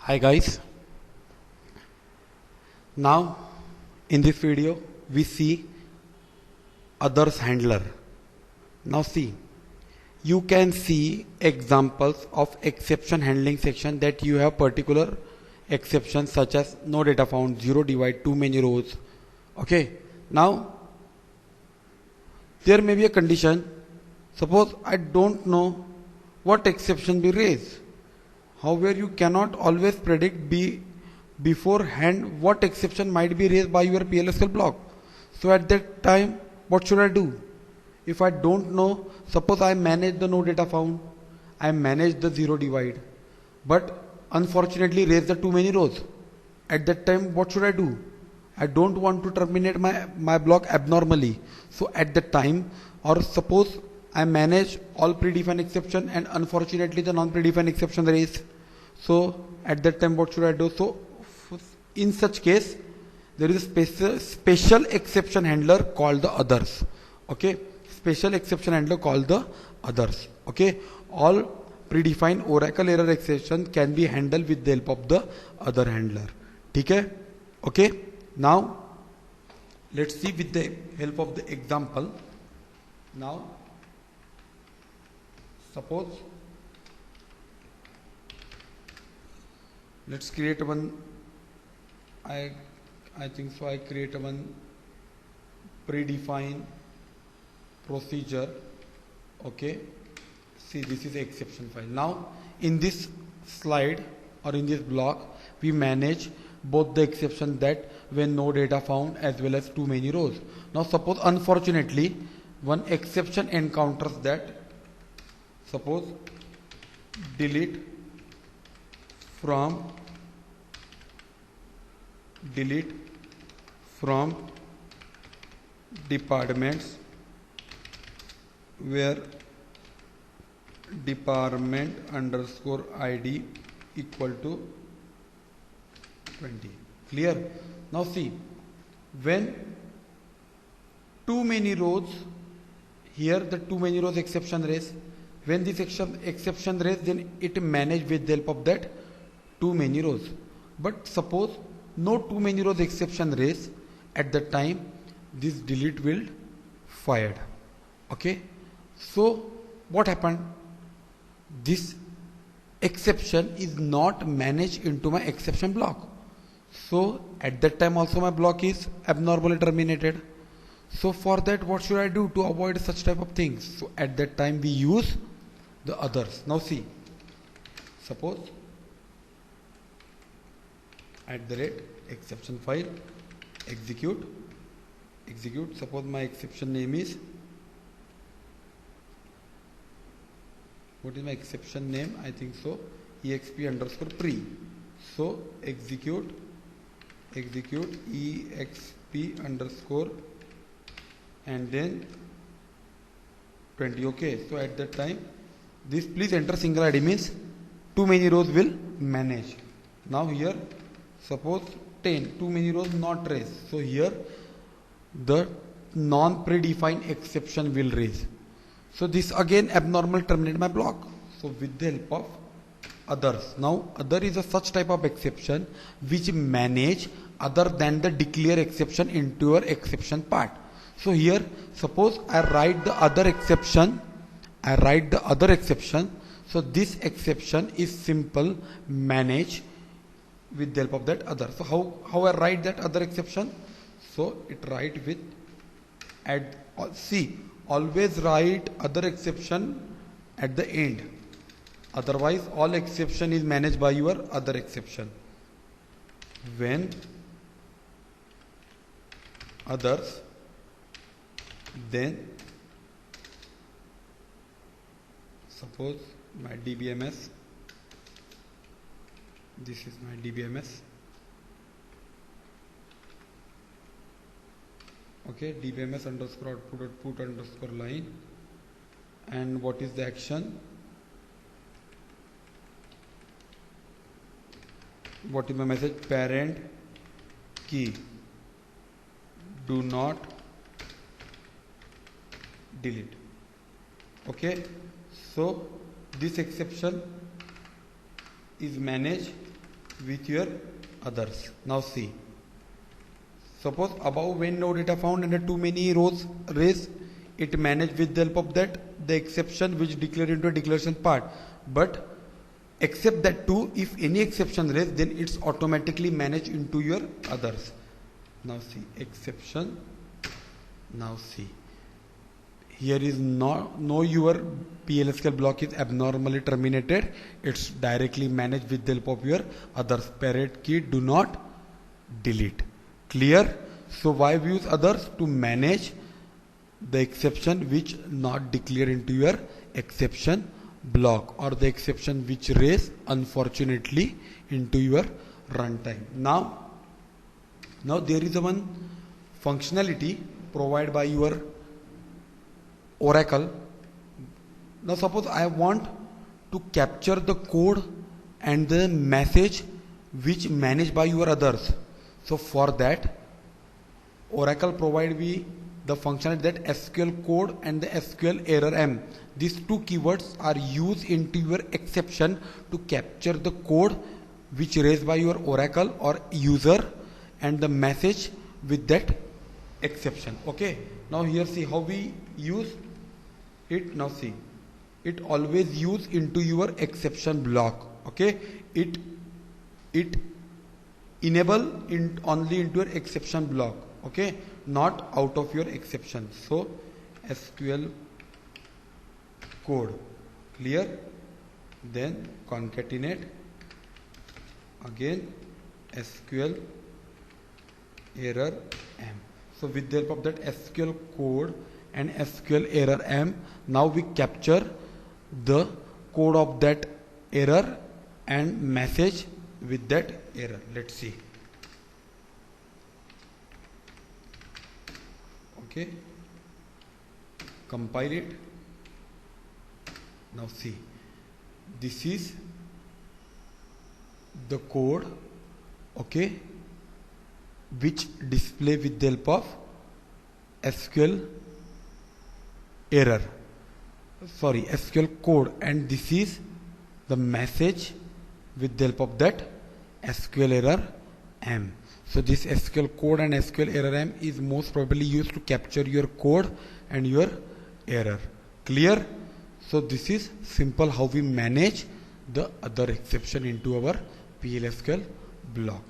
Hi guys, now in this video we see others handler. Now see, you can see examples of exception handling section that you have particular exceptions such as no data found, zero divide, too many rows. Okay, now there may be a condition. Suppose I don't know what exception be raised. However, you cannot always predict beforehand what exception might be raised by your PLSQL block. So at that time, what should I do? If I don't know, suppose I manage the no data found, I manage the zero divide, but unfortunately raise the too many rows. At that time, what should I do? I don't want to terminate my block abnormally. So at that time, or suppose I manage all predefined exception and unfortunately the non-predefined exception raised. So at that time what should I do? So in such case there is a special exception handler called the others. Okay, special exception handler called the others. Okay, all predefined oracle error exception can be handled with the help of the other handler. Okay, okay. Now let's see with the help of the example. Now suppose let's create one. I think so. I create one predefined procedure. Okay. See, this is the exception file. Now in this slide or in this block, we manage both the exception that when no data found as well as too many rows. Now suppose unfortunately one exception encounters that. Suppose delete from departments where department underscore ID equal to 20. Clear? Now see, when too many rows, here the too many rows exception raised. When this exception raised, then it managed with the help of that too many rows. But suppose no too many rows exception raised, at that time this delete will fired. Okay, so what happened? This exception is not managed into my exception block. So at that time also my block is abnormally terminated. So for that, what should I do to avoid such type of things? So at that time we use the others. Now see, suppose @exception file execute. Suppose my exception name is, what is my exception name? I think so, exp underscore pre. So execute exp underscore and then 20. Okay, so at that time this please enter single ID means too many rows will manage. Now here suppose 10, too many rows not raised. So here the non-predefined exception will raise. So this again abnormal terminate my block. So with the help of others. Now other is a such type of exception which manage other than the declare exception into your exception part. So here suppose I write the other exception. So this exception is simple manage with the help of that other. So how I write that other exception? So it write with add. See, always write other exception at the end. Otherwise all exception is managed by your other exception. When others, then suppose my DBMS, this is my DBMS. Okay, DBMS underscore output underscore line, and what is the action? What is my message? Parent key, do not delete. Okay, so this exception is managed with your others. Now see, suppose above when no data found under too many rows raised, it managed with the help of that the exception which declared into a declaration part. But except that too, if any exception raised, then it's automatically managed into your others. Now see, exception. Now see, here is no your PLSQL block is abnormally terminated. It's directly managed with the help of your others. Parent key, do not delete. Clear? So why we use others? To manage the exception which not declared into your exception block, or the exception which raised unfortunately into your runtime. Now there is one functionality provided by your Oracle. Now suppose I want to capture the code and the message which managed by your others. So for that, Oracle provide me the functionality that SQL code and the SQL error M. These two keywords are used into your exception to capture the code which raised by your Oracle or user and the message with that exception. Okay. Now here see how we use it. Now see, it always use into your exception block. Okay. It enable only into your exception block. Okay, not out of your exception. So SQL code, clear? Then concatenate again SQL error M. So with the help of that SQL code and SQL error M, now we capture the code of that error and message with that error. Let's see. Okay, compile it. Now see, this is the code, okay, which display with the help of SQL error, sorry, SQL code, and this is the message with the help of that SQL error M. So this SQL code and SQL error M is most probably used to capture your code and your error. Clear? So this is simple how we manage the other exception into our PLSQL block.